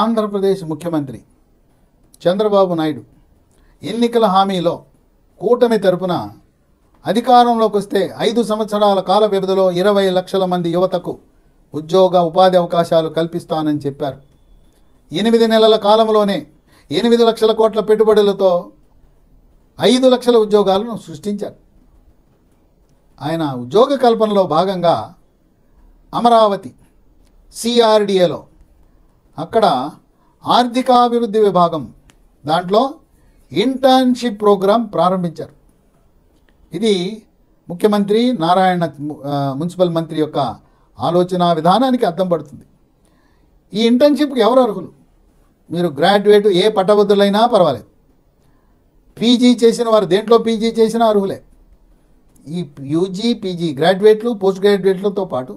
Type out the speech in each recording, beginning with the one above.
ఆంధ్రప్రదేశ్ ముఖ్యమంత్రి చంద్రబాబు నాయుడు ఎన్నికల హామీలో కూటమి తరపున అధికారంలోకి వస్తే 5 సంవత్సరాల కాల వ్యవధిలో 20 లక్షల మంది యువతకు ఉద్యోగ ఉపాధి అవకాశాలు కల్పిస్తానని చెప్పారు. 8 నెలల కాలంలోనే 8 లక్షల కోట్ల పెట్టుబడులతో 5 లక్షల ఉద్యోగాలను సృష్టించారు. ఆయన ఉద్యోగ కల్పనలో భాగంగా అమరావతి సిఆర్డిఏలో అక్కడ ఆర్థికాభివృద్ధి విభాగం దాంట్లో ఇంటర్న్షిప్ ప్రోగ్రాం ప్రారంభించారు. ఇది ముఖ్యమంత్రి నారాయణ మున్సిపల్ మంత్రి యొక్క ఆలోచన విధానానికి అద్దం పడుతుంది. ఈ ఇంటర్న్షిప్కి ఎవరు అర్హులు? మీరు గ్రాడ్యుయేట్ ఏ పట్టభద్రులైనా పర్వాలేదు. పీజీ చేసిన వారు దేంట్లో పీజీ చేసినా అర్హులే. ఈ యూజీ పీజీ గ్రాడ్యుయేట్లు పోస్ట్ గ్రాడ్యుయేట్లతో పాటు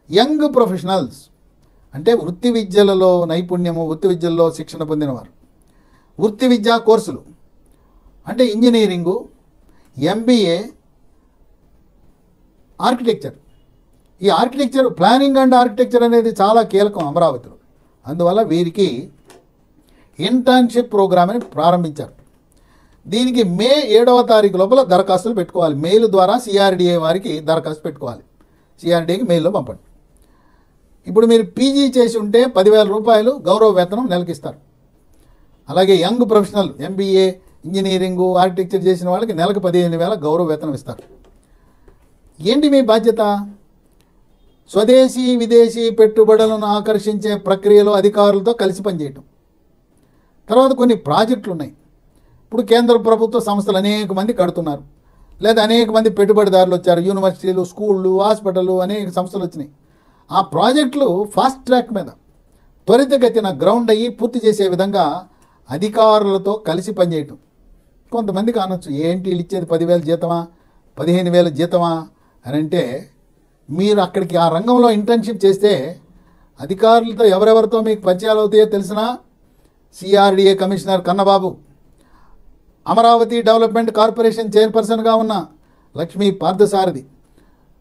యంగ్ ప్రొఫెషనల్స్ అంటే వృత్తి విద్యలలో నైపుణ్యము, వృత్తి విద్యల్లో శిక్షణ పొందినవారు, వృత్తి విద్యా కోర్సులు అంటే ఇంజనీరింగు, ఎంబీఏ, ఆర్కిటెక్చర్. ఈ ఆర్కిటెక్చర్ ప్లానింగ్ అండ్ ఆర్కిటెక్చర్ అనేది చాలా కీలకం అమరావతిలో. అందువల్ల వీరికి ఇంటర్న్షిప్ ప్రోగ్రామ్ అని ప్రారంభించారు. దీనికి మే 7వ తారీఖు లోపల దరఖాస్తులు పెట్టుకోవాలి. మెయిల్ ద్వారా సిఆర్డిఏ వారికి దరఖాస్తు పెట్టుకోవాలి. సిఆర్డిఏకి మెయిల్లో పంపండి. ఇప్పుడు మీరు పీజీ చేసి ఉంటే 10,000 రూపాయలు గౌరవ వేతనం నెలకిస్తారు. అలాగే young professional MBA, engineering, architecture చేసిన వాళ్ళకి నెలకు 15,000 గౌరవ వేతనం ఇస్తారు. ఏంటి మీ బాధ్యత? స్వదేశీ విదేశీ పెట్టుబడులను ఆకర్షించే ప్రక్రియలో అధికారులతో కలిసి పనిచేయటం. తర్వాత కొన్ని ప్రాజెక్టులు ఉన్నాయి. ఇప్పుడు కేంద్ర ప్రభుత్వ సంస్థలు అనేక మంది కడుతున్నారు, లేదా అనేక మంది పెట్టుబడిదారులు వచ్చారు. యూనివర్సిటీలు, స్కూళ్ళు, హాస్పిటళ్ళు, అనేక సంస్థలు వచ్చినాయి. ఆ ప్రాజెక్టులు ఫాస్ట్ ట్రాక్ మీద త్వరితగతిన గ్రౌండ్ అయ్యి పూర్తి చేసే విధంగా అధికారులతో కలిసి పనిచేయటం. కొంతమందికి అనొచ్చు, ఏంటి వీళ్ళు ఇచ్చేది 10,000 జీతమా, 15,000 జీతమా అని అంటే, మీరు అక్కడికి ఆ రంగంలో ఇంటర్న్షిప్ చేస్తే అధికారులతో ఎవరెవరితో మీకు పరిచయాలు అవుతాయో తెలిసినా CRDA commissioner Kannababu, Amaravati development corporation చైర్పర్సన్గా ఉన్న లక్ష్మీ పార్థసారథి,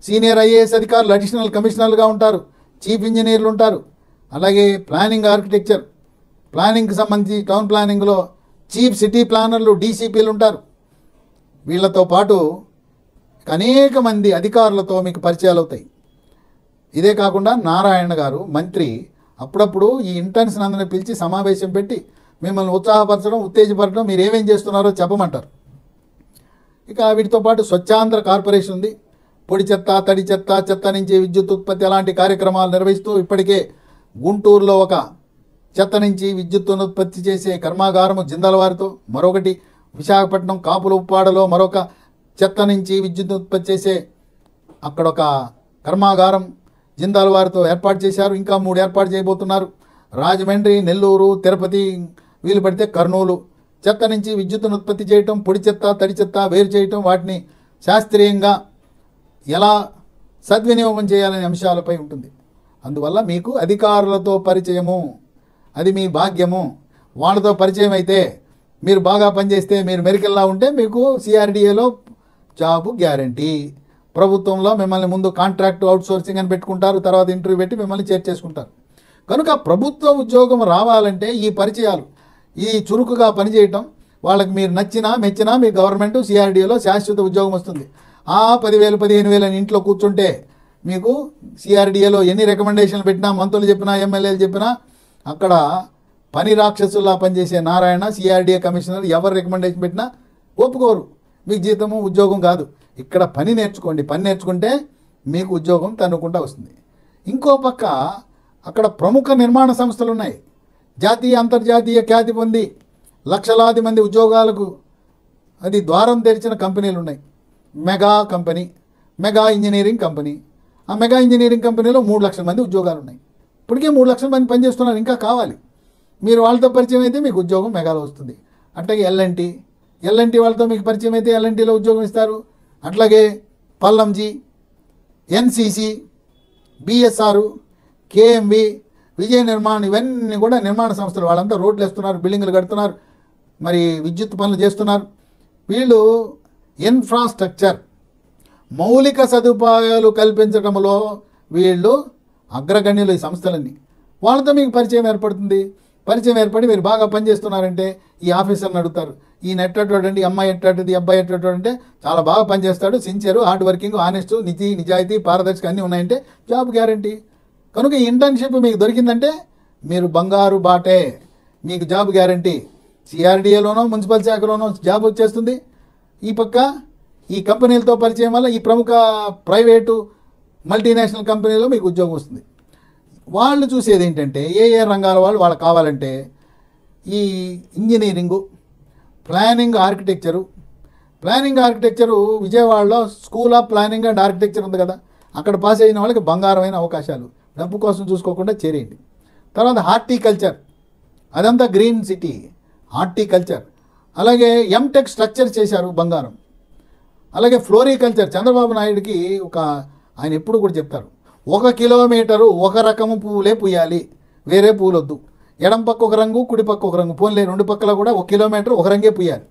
సీనియర్ ఐఏఎస్ అధికారులు అడిషనల్ కమిషనర్లుగా ఉంటారు, చీఫ్ ఇంజనీర్లు ఉంటారు. అలాగే ప్లానింగ్ ఆర్కిటెక్చర్, ప్లానింగ్కి సంబంధించి టౌన్ ప్లానింగ్లో చీఫ్ సిటీ ప్లానర్లు, డీసీపీలు ఉంటారు. వీళ్ళతో పాటు అనేక మంది అధికారులతో మీకు పరిచయాలు అవుతాయి. ఇదే కాకుండా నారాయణ గారు మంత్రి అప్పుడప్పుడు ఈ ఇంటర్న్స్ అందరిని పిలిచి సమావేశం పెట్టి మిమ్మల్ని ఉత్సాహపరచడం, ఉత్తేజపరచడం, మీరు ఏమేం చేస్తున్నారో చెప్పమంటారు. ఇక వీటితో పాటు స్వచ్ఛాంధ్ర కార్పొరేషన్ ఉంది. పొడి చెత్త, తడి చెత్త, చెత్త నుంచి విద్యుత్ ఉత్పత్తి అలాంటి కార్యక్రమాలు నిర్వహిస్తూ ఇప్పటికే గుంటూరులో ఒక చెత్త నుంచి విద్యుత్తును ఉత్పత్తి చేసే కర్మాగారము జిందాల్ వారితో, మరొకటి విశాఖపట్నం కాపుల ఉప్పాడలో మరొక చెత్త నుంచి విద్యుత్ ఉత్పత్తి చేసే అక్కడొక కర్మాగారం జిందాల్ వారితో ఏర్పాటు చేశారు. ఇంకా 3 ఏర్పాటు చేయబోతున్నారు. రాజమండ్రి, నెల్లూరు, తిరుపతి, వీలు పడితే కర్నూలు. చెత్త నుంచి విద్యుత్తును ఉత్పత్తి చేయటం, పొడి చెత్త, తడి చెత్త వేరు చేయటం, వాటిని శాస్త్రీయంగా ఎలా సద్వినియోగం చేయాలనే అంశాలపై ఉంటుంది. అందువల్ల మీకు అధికారులతో పరిచయము, అది మీ భాగ్యము. వాళ్ళతో పరిచయం అయితే మీరు బాగా పనిచేస్తే, మీరు మెరికల్లా ఉంటే మీకు సిఆర్డిఏలో జాబు గ్యారంటీ. ప్రభుత్వంలో మిమ్మల్ని ముందు కాంట్రాక్ట్ అవుట్సోర్సింగ్ అని పెట్టుకుంటారు, తర్వాత ఇంటర్వ్యూ పెట్టి మిమ్మల్ని చేర్చేసుకుంటారు. కనుక ప్రభుత్వ ఉద్యోగం రావాలంటే ఈ పరిచయాలు, ఈ చురుకుగా పనిచేయటం, వాళ్ళకి మీరు నచ్చినా మెచ్చినా మీ గవర్నమెంట్ సిఆర్డిఏలో శాశ్వత ఉద్యోగం వస్తుంది. ఆ 10,000 15,000 అని ఇంట్లో కూర్చుంటే మీకు సిఆర్డిఏలో ఎన్ని రికమెండేషన్లు పెట్టినా, మంత్రులు చెప్పినా, ఎమ్మెల్యేలు చెప్పినా, అక్కడ పని రాక్షసుల్లా పనిచేసే నారాయణ సిఆర్డిఏ కమిషనర్ ఎవరు రికమెండేషన్ పెట్టినా ఒప్పుకోరు. మీకు జీతము ఉద్యోగం కాదు. ఇక్కడ పని నేర్చుకోండి. పని నేర్చుకుంటే మీకు ఉద్యోగం తన్నుకుంటా వస్తుంది. ఇంకో పక్క అక్కడ ప్రముఖ నిర్మాణ సంస్థలు ఉన్నాయి. జాతీయ అంతర్జాతీయ ఖ్యాతి పొంది లక్షలాది మంది ఉద్యోగాలకు అది ద్వారం తెరిచిన కంపెనీలు ఉన్నాయి. Mega company, mega engineering company. ఆ మెగా ఇంజనీరింగ్ కంపెనీలో 3 లక్షల మంది ఉద్యోగాలు ఉన్నాయి. ఇప్పటికే 3 లక్షల మంది పనిచేస్తున్నారు, ఇంకా కావాలి. మీరు వాళ్ళతో పరిచయం అయితే మీకు ఉద్యోగం మెగాలో వస్తుంది. అట్లాగే ఎల్ఎన్టీ వాళ్ళతో మీకు పరిచయం అయితే ఎల్ఎన్టీలో ఉద్యోగం ఇస్తారు. అట్లాగే పల్లంజీ, ఎన్సీసీ, బిఎస్ఆర్, కేఎంబి, విజయ నిర్మాణ్, ఇవన్నీ కూడా నిర్మాణ సంస్థలు. వాళ్ళంతా రోడ్లు వేస్తున్నారు, బిల్డింగ్లు కడుతున్నారు, మరి విద్యుత్ పనులు చేస్తున్నారు. వీళ్ళు ఇన్ఫ్రాస్ట్రక్చర్, మౌలిక సదుపాయాలు కల్పించడంలో వీళ్ళు అగ్రగణ్యులు. ఈ సంస్థలన్నీ వాళ్ళతో మీకు పరిచయం ఏర్పడుతుంది. పరిచయం ఏర్పడి మీరు బాగా పనిచేస్తున్నారంటే ఈ ఆఫీసర్ని అడుగుతారు, ఈయన ఎట్టండి, అమ్మాయి ఎట్టండి, అబ్బాయి ఎట్టండి అంటే చాలా బాగా పనిచేస్తాడు, సిన్సియర్, హార్డ్ వర్కింగ్, ఆనెస్ట్, నిజాయితీ, పారదర్శక అన్నీ ఉన్నాయంటే జాబ్ గ్యారంటీ. కనుక ఈ ఇంటర్న్షిప్ మీకు దొరికిందంటే మీరు బంగారు బాటే, మీకు జాబ్ గ్యారంటీ. సిఆర్డీఏలోనో మున్సిపల్ శాఖలోనో జాబ్ వచ్చేస్తుంది. ఈ పక్క ఈ కంపెనీలతో పరిచయం వల్ల ఈ ప్రముఖ ప్రైవేటు మల్టీనేషనల్ కంపెనీలో మీకు ఉద్యోగం వస్తుంది. వాళ్ళు చూసేది ఏంటంటే ఏ రంగాల వాళ్ళకి కావాలంటే ఈ ఇంజనీరింగు, ప్లానింగ్, ఆర్కిటెక్చరు విజయవాడలో school of planning and architecture ఉంది కదా, అక్కడ పాస్ అయిన వాళ్ళకి బంగారమైన అవకాశాలు, డబ్బు కోసం చూసుకోకుండా చేరేయండి. తర్వాత హార్టికల్చర్, అదంతా గ్రీన్ సిటీ, హార్టికల్చర్. అలాగే ఎంటెక్ స్ట్రక్చర్ చేశారు, బంగారం. అలాగే ఫ్లోరికల్చర్, చంద్రబాబు నాయుడికి ఆయన ఎప్పుడు కూడా చెప్తారు, 1 కిలోమీటరు ఒక రకము పువ్వులే పూయాలి, వేరే పూలు వద్దు. ఎడం పక్క ఒక రంగు, కుడి పక్క ఒక రంగు, పోన్లే 2 పక్కల కూడా 1 కిలోమీటర్ ఒక రంగే పూయాలి.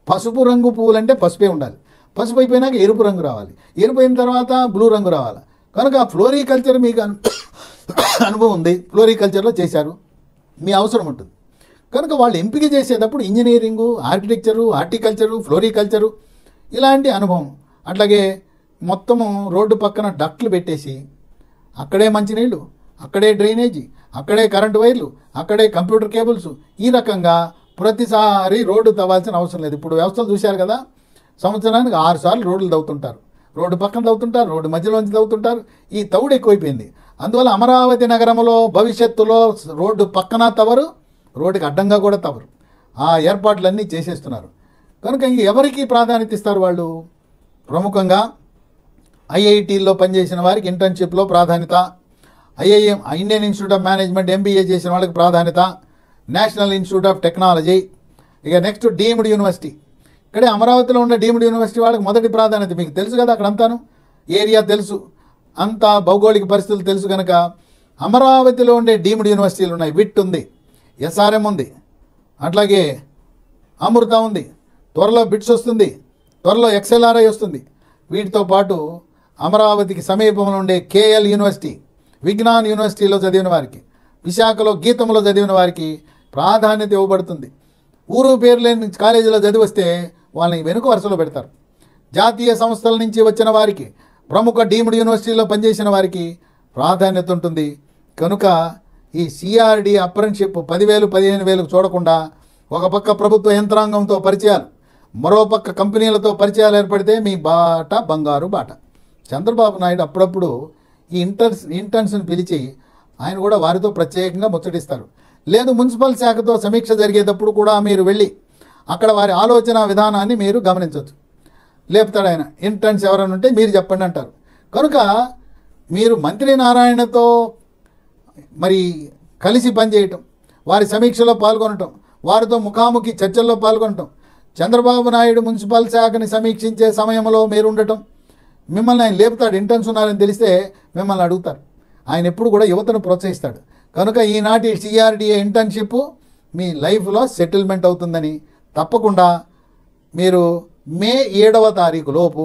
పసుపు రంగు పువ్వులు అంటే పసుపే ఉండాలి, పసుపు అయిపోయినాక ఎరుపు రంగు రావాలి, ఎరుపు అయిన తర్వాత బ్లూ రంగు రావాలి. కనుక ఫ్లోరికల్చర్ మీకు అనుభవం ఉంది, ఫ్లోరికల్చర్లో చేశారు, మీ అవసరం ఉంటుంది. కనుక వాళ్ళు ఎంపిక చేసేటప్పుడు ఇంజనీరింగు, ఆర్కిటెక్చరు, హార్టికల్చరు, ఫ్లోరికల్చరు ఇలాంటి అనుభవం. అట్లాగే మొత్తము రోడ్డు పక్కన డక్ట్లు పెట్టేసి అక్కడే మంచినీళ్ళు, అక్కడే డ్రైనేజీ, అక్కడే కరెంటు వైర్లు, అక్కడే కంప్యూటర్ కేబుల్స్, ఈ రకంగా ప్రతిసారి రోడ్డు తవ్వాల్సిన అవసరం లేదు. ఇప్పుడు వ్యవస్థలు చూశారు కదా, సంవత్సరానికి 6 సార్లు రోడ్లు తవ్వుతుంటారు, రోడ్డు పక్కన తవ్వుతుంటారు, రోడ్డు మధ్యలోంచి తవ్వుతుంటారు. ఈ తవ్వుడు ఎక్కువైపోయింది. అందువల్ల అమరావతి నగరంలో భవిష్యత్తులో రోడ్డు పక్కన తవ్వరు, రోడ్డుకి అడ్డంగా కూడా తవ్వరు. ఆ ఏర్పాట్లన్నీ చేసేస్తున్నారు. కనుక ఇంక ఎవరికి ప్రాధాన్యత ఇస్తారు వాళ్ళు? ప్రముఖంగా ఐఐటీల్లో పనిచేసిన వారికి ఇంటర్న్షిప్లో ప్రాధాన్యత, IIM, Indian institute of management, MBA చేసిన వాళ్ళకి ప్రాధాన్యత, నేషనల్ ఇన్స్టిట్యూట్ ఆఫ్ టెక్నాలజీ. ఇక నెక్స్ట్ డీమ్డ్ యూనివర్సిటీ, ఇక్కడే అమరావతిలో ఉన్న డీమ్డ్ యూనివర్సిటీ వాళ్ళకి మొదటి ప్రాధాన్యత. మీకు తెలుసు కదా, అక్కడ అంతాను ఏరియా తెలుసు, అంతా భౌగోళిక పరిస్థితులు తెలుసు. కనుక అమరావతిలో ఉండే డీమ్డ్ యూనివర్సిటీలు ఉన్నాయి. విట్ ఉంది, ఎస్ఆర్ఎం ఉంది, అట్లాగే అమృత ఉంది, త్వరలో బిట్స్ వస్తుంది, త్వరలో ఎక్స్ఎల్ఆర్ఐ వస్తుంది. వీటితో పాటు అమరావతికి సమీపంలో ఉండే కేఎల్ యూనివర్సిటీ, విజ్ఞాన్ యూనివర్సిటీలో చదివిన వారికి, విశాఖలో గీతంలో చదివిన వారికి ప్రాధాన్యత ఇవ్వబడుతుంది. ఊరు పేరు లేని కాలేజీలో చదివిస్తే వాళ్ళని వెనుక వరుసలో పెడతారు. జాతీయ సంస్థల నుంచి వచ్చిన వారికి, ప్రముఖ డీమ్డ్ యూనివర్సిటీలో పనిచేసిన వారికి ప్రాధాన్యత ఉంటుంది. కనుక ఈ సిఆర్డి అప్రెంటిస్షిప్ 10,000, 15,000 చూడకుండా ఒక పక్క ప్రభుత్వ యంత్రాంగంతో పరిచయాలు, మరోపక్క కంపెనీలతో పరిచయాలు ఏర్పడితే మీ బాట బంగారు బాట. చంద్రబాబు నాయుడు అప్పుడప్పుడు ఈ ఇంటర్న్స్ని పిలిచి ఆయన కూడా వారితో ప్రత్యేకంగా ముచ్చటిస్తారు. లేదు మున్సిపల్ శాఖతో సమీక్ష జరిగేటప్పుడు కూడా మీరు వెళ్ళి అక్కడ వారి ఆలోచన విధానాన్ని మీరు గమనించవచ్చు. లేపుతాడు ఆయన, ఇంటర్న్స్ ఎవరైనా ఉంటే మీరు చెప్పండి అంటారు. కనుక మీరు మంత్రి నారాయణతో మరి కలిసి పనిచేయటం, వారి సమీక్షలో పాల్గొనటం, వారితో ముఖాముఖి చర్చల్లో పాల్గొనటం, చంద్రబాబు నాయుడు మున్సిపల్ శాఖని సమీక్షించే సమయంలో మీరు ఉండటం, మిమ్మల్ని ఆయన లేపుతాడు. ఇంటర్న్స్ ఉన్నారని తెలిస్తే మిమ్మల్ని అడుగుతారు. ఆయన ఎప్పుడు కూడా యువతను ప్రోత్సహిస్తాడు. కనుక ఈనాటి సిఆర్డిఏ ఇంటర్న్షిప్ మీ లైఫ్లో సెటిల్మెంట్ అవుతుందని తప్పకుండా మీరు మే 7వ తారీఖు లోపు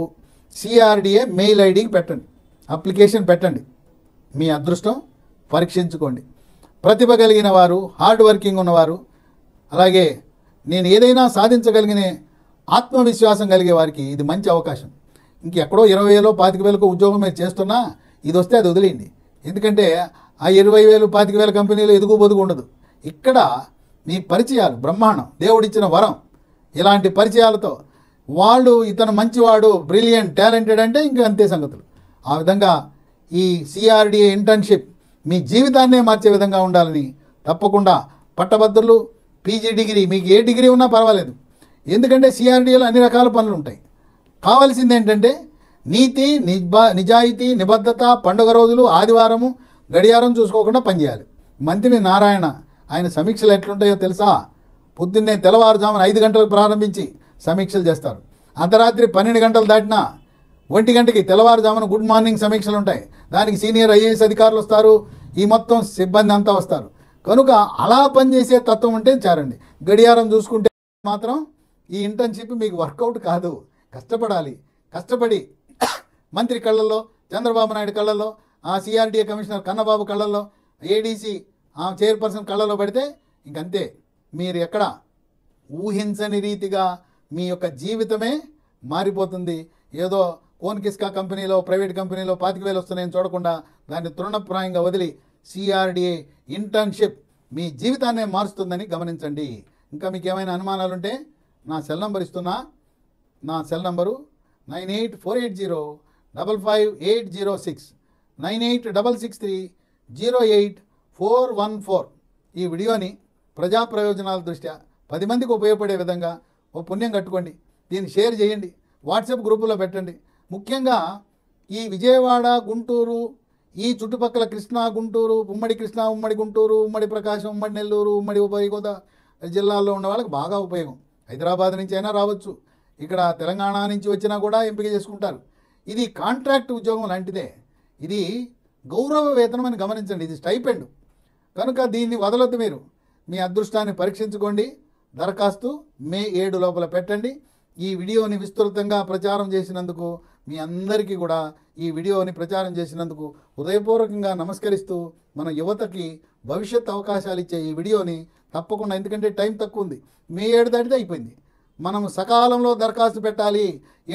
సిఆర్డిఏ మెయిల్ ఐడికి పెట్టండి, అప్లికేషన్ పెట్టండి. మీ అదృష్టం పరీక్షించుకోండి. ప్రతిభ కలిగిన వారు, హార్డ్ వర్కింగ్ ఉన్నవారు, అలాగే నేను ఏదైనా సాధించగలిగిన ఆత్మవిశ్వాసం కలిగే వారికి ఇది మంచి అవకాశం. ఇంకెక్కడో 20,000, 25,000 ఉద్యోగం మీరు చేస్తున్నా ఇది వస్తే అది వదిలేయండి. ఎందుకంటే ఆ 20,000, 25,000 కంపెనీలు ఎదుగు బొదుగు ఉండదు. ఇక్కడ మీ పరిచయాలు బ్రహ్మాండం, దేవుడిచ్చిన వరం. ఇలాంటి పరిచయాలతో వాళ్ళు ఇతను మంచివాడు, బ్రిలియంట్, టాలెంటెడ్ అంటే ఇంకా అంతే సంగతులు. ఆ విధంగా ఈ సిఆర్డిఏ ఇంటర్న్షిప్ మీ జీవితాన్నే మార్చే విధంగా ఉండాలని తప్పకుండా పట్టభద్రులు, పీజీ డిగ్రీ, మీకు ఏ డిగ్రీ ఉన్నా పర్వాలేదు. ఎందుకంటే సిఆర్డిఏలో అన్ని రకాల పనులు ఉంటాయి. కావాల్సింది ఏంటంటే నీతి, నిజాయితీ, నిబద్ధత, పండుగ రోజులు, ఆదివారము, గడియారం చూసుకోకుండా పనిచేయాలి. మంత్రి నారాయణ ఆయన సమీక్షలు ఎట్లుంటాయో తెలుసా? పొద్దున్నే తెల్లవారుజామున 5 గంటలకు ప్రారంభించి సమీక్షలు చేస్తారు. అర్ధరాత్రి 12 గంటలు దాటినా 1 గంటకి తెల్లవారుజామున గుడ్ మార్నింగ్ సమీక్షలు ఉంటాయి. దానికి సీనియర్ ఐఏఎస్ అధికారులు వస్తారు, ఈ మొత్తం సిబ్బంది అంతా వస్తారు. కనుక అలా పనిచేసే తత్వం ఉంటే చారండి. గడియారం చూసుకుంటే మాత్రం ఈ ఇంటర్న్షిప్ మీకు వర్కౌట్ కాదు. కష్టపడాలి. కష్టపడి మంత్రి కళ్ళల్లో, చంద్రబాబు నాయుడు కళ్ళల్లో, ఆ సిఆర్డిఏ కమిషనర్ కన్నబాబు కళ్ళల్లో, ఏడీసీ చైర్పర్సన్ కళ్ళలో పడితే ఇంకంతే. మీరు ఎక్కడ ఊహించని రీతిగా మీ యొక్క జీవితమే మారిపోతుంది. ఏదో కోన్ కిస్కా కంపెనీలో, ప్రైవేట్ కంపెనీలో 25,000 వస్తున్నాయని చూడకుండా దాన్ని తృణప్రాయంగా వదిలి సిఆర్డిఏ ఇంటర్న్షిప్ మీ జీవితాన్నే మారుస్తుందని గమనించండి. ఇంకా మీకు ఏమైనా అనుమానాలు ఉంటే నా సెల్ నంబర్ ఇస్తున్నా. నా సెల్ నంబరు 9848055806, 9866308414. ఈ వీడియోని ప్రజా ప్రయోజనాల దృష్ట్యా 10 మందికి ఉపయోగపడే విధంగా ఓ పుణ్యం కట్టుకోండి. దీన్ని షేర్ చేయండి, వాట్సాప్ గ్రూపులో పెట్టండి. ముఖ్యంగా ఈ విజయవాడ, గుంటూరు, ఈ చుట్టుపక్కల కృష్ణా, గుంటూరు, ఉమ్మడి కృష్ణా, ఉమ్మడి గుంటూరు, ఉమ్మడి ప్రకాశం, ఉమ్మడి నెల్లూరు, ఉమ్మడి ఉభయ గోదావరి జిల్లాల్లో ఉన్న వాళ్ళకి బాగా ఉపయోగం. హైదరాబాద్ నుంచి అయినా రావచ్చు, ఇక్కడ తెలంగాణ నుంచి వచ్చినా కూడా ఎంపిక చేసుకుంటారు. ఇది కాంట్రాక్ట్ ఉద్యోగం లాంటిదే. ఇది గౌరవ వేతనం అని గమనించండి. ఇది స్టైపెండ్ కనుక దీన్ని వదలొద్దు. మీరు మీ అదృష్టాన్ని పరీక్షించుకోండి. దరఖాస్తు మే 7 లోపల పెట్టండి. ఈ వీడియోని విస్తృతంగా ప్రచారం చేసినందుకు మీ అందరికీ కూడా ఈ వీడియోని ప్రచారం చేసినందుకు హృదయపూర్వకంగా నమస్కరిస్తూ, మన యువతకి భవిష్యత్ అవకాశాలు ఇచ్చే ఈ వీడియోని తప్పకుండా, ఎందుకంటే టైం తక్కువ ఉంది, మే 7 దాటితే అయిపోయింది. మనం సకాలంలో దరఖాస్తు పెట్టాలి.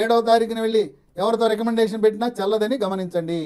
7వ తారీఖున వెళ్ళి ఎవరితో రికమెండేషన్ పెట్టినా చెల్లదని గమనించండి.